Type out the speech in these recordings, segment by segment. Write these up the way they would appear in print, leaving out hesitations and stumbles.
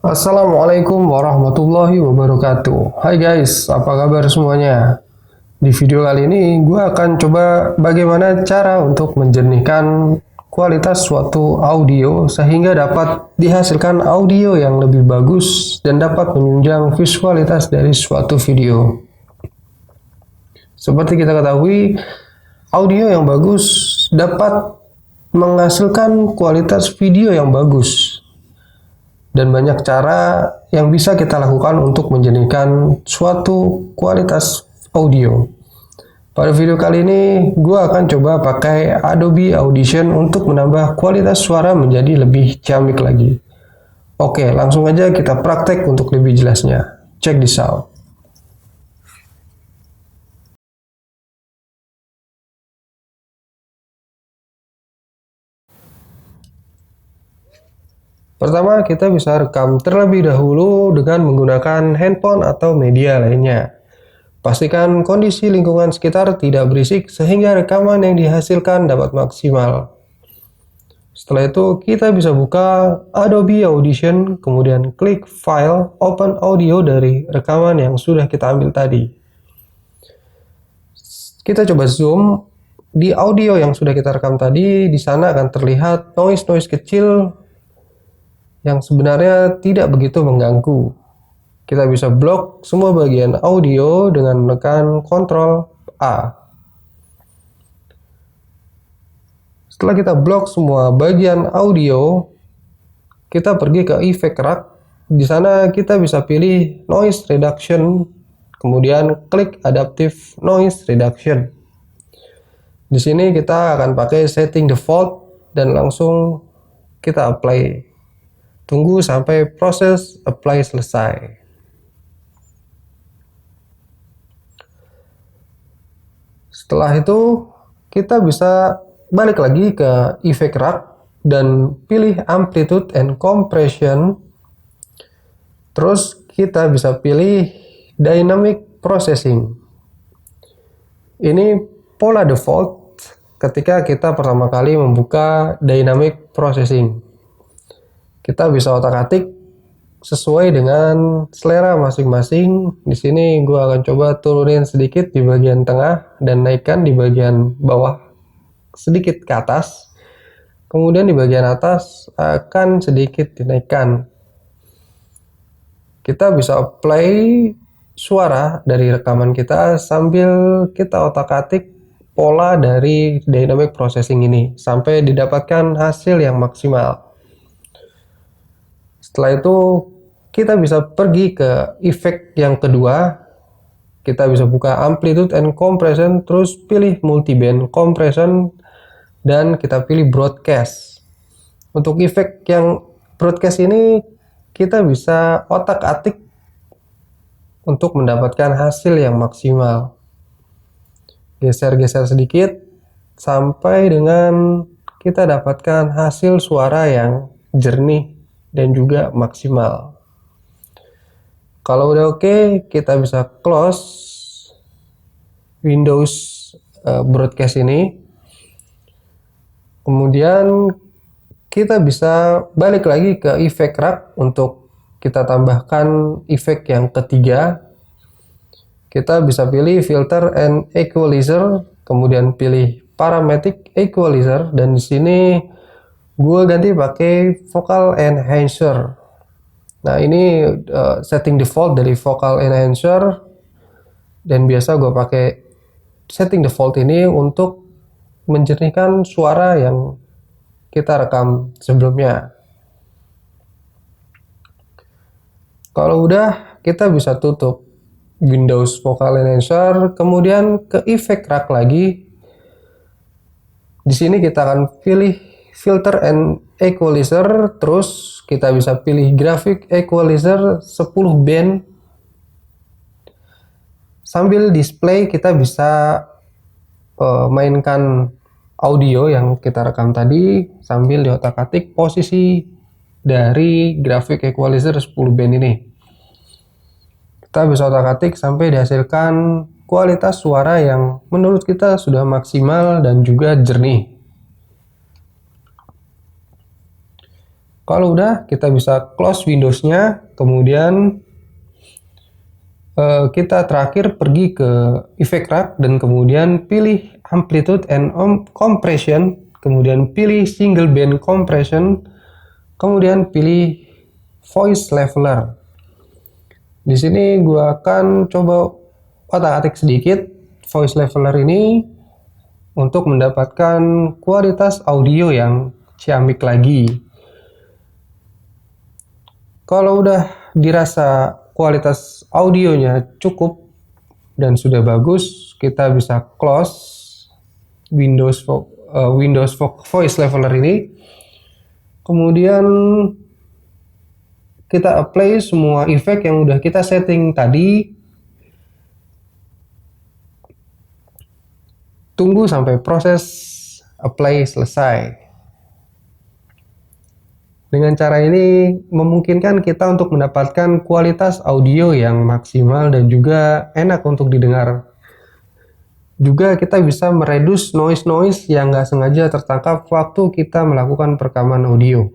Assalamualaikum warahmatullahi wabarakatuh. Hai guys, apa kabar semuanya? Di video kali ini, gue akan coba bagaimana cara untuk menjernihkan kualitas suatu audio sehingga dapat dihasilkan audio yang lebih bagus dan dapat menunjang visualitas dari suatu video. Seperti kita ketahui, audio yang bagus dapat menghasilkan kualitas video yang bagus. Dan banyak cara yang bisa kita lakukan untuk menjernihkan suatu kualitas audio. Pada video kali ini, gue akan coba pakai Adobe Audition untuk menambah kualitas suara menjadi lebih ciamik lagi. Oke, langsung aja kita praktek untuk lebih jelasnya. Check this out. Pertama, kita bisa rekam terlebih dahulu dengan menggunakan handphone atau media lainnya. Pastikan kondisi lingkungan sekitar tidak berisik sehingga rekaman yang dihasilkan dapat maksimal. Setelah itu, kita bisa buka Adobe Audition, kemudian klik File, Open Audio dari rekaman yang sudah kita ambil tadi. Kita coba zoom di audio yang sudah kita rekam tadi. Di sana akan terlihat noise-noise kecil yang sebenarnya tidak begitu mengganggu. Kita bisa blok semua bagian audio dengan menekan Ctrl A. Setelah kita blok semua bagian audio, kita pergi ke Effect Rack. Di sana kita bisa pilih Noise Reduction, kemudian klik Adaptive Noise Reduction. Di sini kita akan pakai setting default dan langsung kita apply. Tunggu sampai proses apply selesai. Setelah itu, kita bisa balik lagi ke Effect Rack dan pilih Amplitude and Compression. Terus kita bisa pilih Dynamic Processing. Ini pola default ketika kita pertama kali membuka Dynamic Processing. Kita bisa otak-atik sesuai dengan selera masing-masing. Di sini gue akan coba turunin sedikit di bagian tengah dan naikkan di bagian bawah sedikit ke atas. Kemudian di bagian atas akan sedikit dinaikkan. Kita bisa play suara dari rekaman kita sambil kita otak-atik pola dari dynamic processing ini sampai didapatkan hasil yang maksimal. Setelah itu kita bisa pergi ke efek yang kedua. Kita bisa buka Amplitude and Compression, terus pilih Multiband Compression dan kita pilih Broadcast. Untuk efek yang Broadcast ini kita bisa otak-atik untuk mendapatkan hasil yang maksimal. Geser-geser sedikit sampai dengan kita dapatkan hasil suara yang jernih dan juga maksimal. Kalau udah oke, kita bisa close Windows Broadcast ini. Kemudian kita bisa balik lagi ke Effect Rack untuk kita tambahkan efek yang ketiga. Kita bisa pilih Filter and Equalizer, kemudian pilih Parametric Equalizer, dan di sini gue ganti pakai Vocal Enhancer. Nah, ini setting default dari Vocal Enhancer, dan biasa gue pakai setting default ini untuk menjernihkan suara yang kita rekam sebelumnya. Kalau udah, kita bisa tutup Windows Vocal Enhancer, kemudian ke Effect Rack lagi. Di sini kita akan pilih Filter and Equalizer, terus kita bisa pilih Graphic Equalizer 10 band. Sambil display kita bisa mainkan audio yang kita rekam tadi sambil diotak-atik posisi dari Graphic Equalizer 10 band ini. Kita bisa otak-atik sampai dihasilkan kualitas suara yang menurut kita sudah maksimal dan juga jernih. Kalau udah, kita bisa close Windows-nya, kemudian kita terakhir pergi ke Effect Rack dan kemudian pilih Amplitude and Compression, kemudian pilih Single Band Compression, kemudian pilih Voice Leveler. Di sini gua akan coba otak-atik sedikit Voice Leveler ini untuk mendapatkan kualitas audio yang ciamik lagi. Kalau udah dirasa kualitas audionya cukup dan sudah bagus, kita bisa close Windows Voice Leveler ini. Kemudian kita apply semua efek yang udah kita setting tadi. Tunggu sampai proses apply selesai. Dengan cara ini memungkinkan kita untuk mendapatkan kualitas audio yang maksimal dan juga enak untuk didengar. Juga kita bisa mereduce noise-noise yang nggak sengaja tertangkap waktu kita melakukan perekaman audio.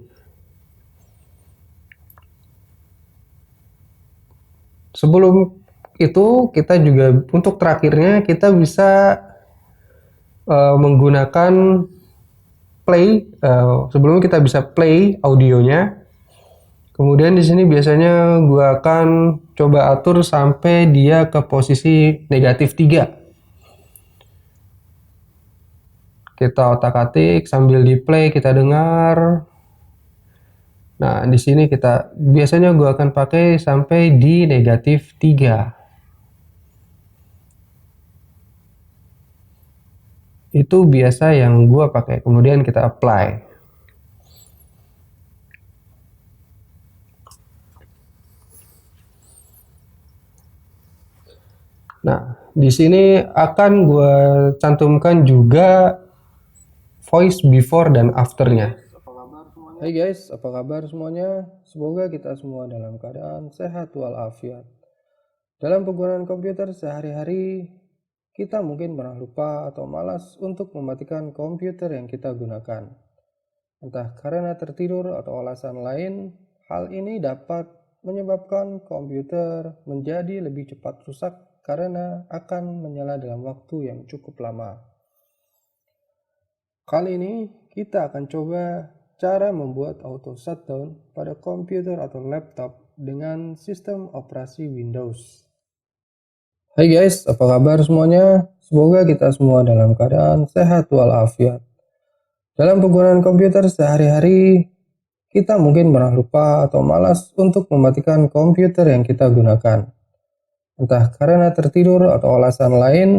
Sebelum itu, kita juga untuk terakhirnya kita bisa menggunakan play. Sebelumnya kita bisa play audionya. Kemudian di sini biasanya gua akan coba atur sampai dia ke posisi -3. Kita otak-atik sambil di play kita dengar. Nah, di sini kita biasanya gua akan pakai sampai di -3. Itu biasa yang gua pakai. Kemudian kita apply. Nah, di sini akan gua cantumkan juga voice before dan afternya. Hai guys, apa kabar semuanya? Semoga kita semua dalam keadaan sehat walafiat. Dalam penggunaan komputer sehari-hari, kita mungkin pernah lupa atau malas untuk mematikan komputer yang kita gunakan. Entah karena tertidur atau alasan lain, hal ini dapat menyebabkan komputer menjadi lebih cepat rusak karena akan menyala dalam waktu yang cukup lama. Kali ini kita akan coba cara membuat auto shutdown pada komputer atau laptop dengan sistem operasi Windows. Hai guys, apa kabar semuanya? Semoga kita semua dalam keadaan sehat walafiat. Dalam penggunaan komputer sehari-hari, kita mungkin pernah lupa atau malas untuk mematikan komputer yang kita gunakan. Entah karena tertidur atau alasan lain,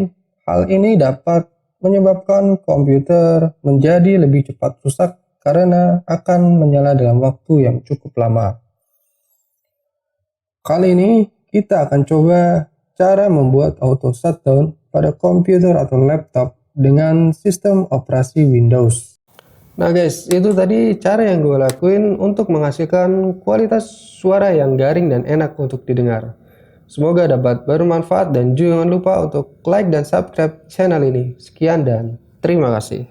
hal ini dapat menyebabkan komputer menjadi lebih cepat rusak karena akan menyala dalam waktu yang cukup lama. Kali ini kita akan coba cara membuat auto shutdown pada komputer atau laptop dengan sistem operasi Windows. Nah guys, itu tadi cara yang gue lakuin untuk menghasilkan kualitas suara yang garing dan enak untuk didengar. Semoga dapat bermanfaat dan jangan lupa untuk like dan subscribe channel ini. Sekian dan terima kasih.